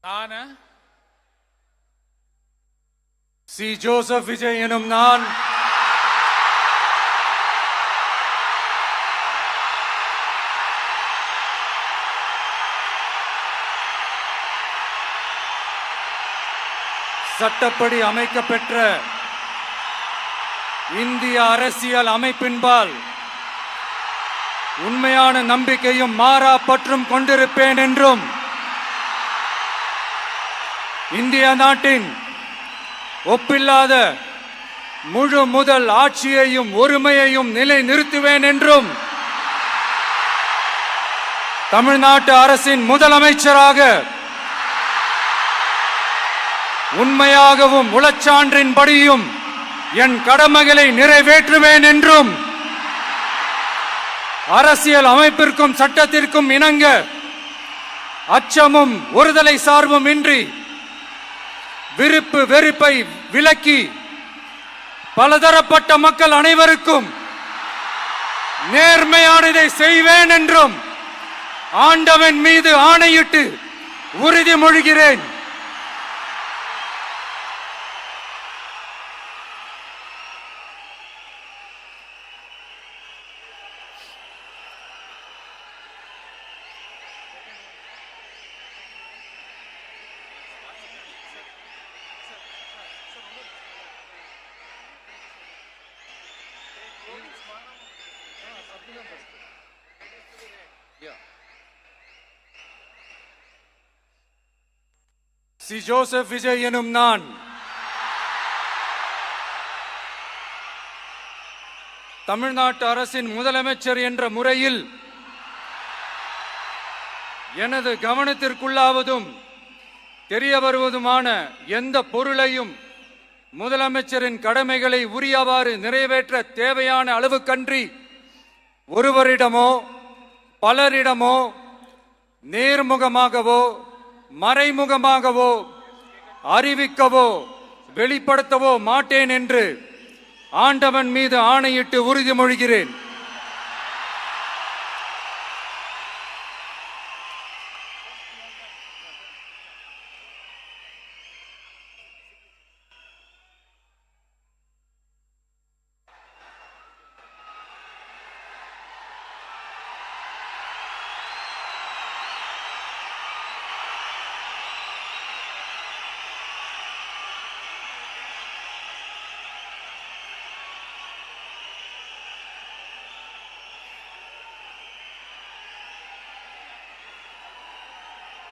நான் C. Joseph Vijay எனும் நான் சட்டப்படி அமைக்கப்பெற்ற இந்திய அரசியல் அமைப்பின்பால் உண்மையான நம்பிக்கையும் மாறா பற்றும் கொண்டிருப்பேன் என்றும் இந்திய நாட்டின் ஒப்பில்லாத முழு முதல் ஆட்சியையும் ஒருமையையும் நிலை நிறுத்துவேன் என்றும் தமிழ்நாட்டு அரசின் முதலமைச்சராக உண்மையாகவும் உளச்சான்றின்படியும் என் கடமைகளை நிறைவேற்றுவேன் என்றும் அரசியல் அமைப்பிற்கும் சட்டத்திற்கும் இணங்க அச்சமும் ஒருதலை சார்பும் இன்றி விருப்பு வெறுப்பை விலக்கி பலதரப்பட்ட மக்கள் அனைவருக்கும் நேர்மையானதை செய்வேன் என்றும் ஆண்டவன் மீது ஆணையிட்டு உறுதிமொழிகிறேன். சி. ஜோசப் விஜய் எனும் நான் தமிழ்நாட்டு அரசின் முதலமைச்சர் என்ற முறையில் எனது கவனத்திற்குள்ளாவதும் தெரிய வருவதுமான எந்த பொருளையும் முதலமைச்சரின் கடமைகளை உரியவாறு நிறைவேற்ற தேவையான அளவுக்கன்றி ஒருவரிடமோ பலரிடமோ நேர்முகமாகவோ மறைமுகமாகவோ அறிவிக்கவோ வெளிப்படுத்தவோ மாட்டேன் என்று ஆண்டவன் மீது ஆணையிட்டு உறுதிமொழிகிறேன்.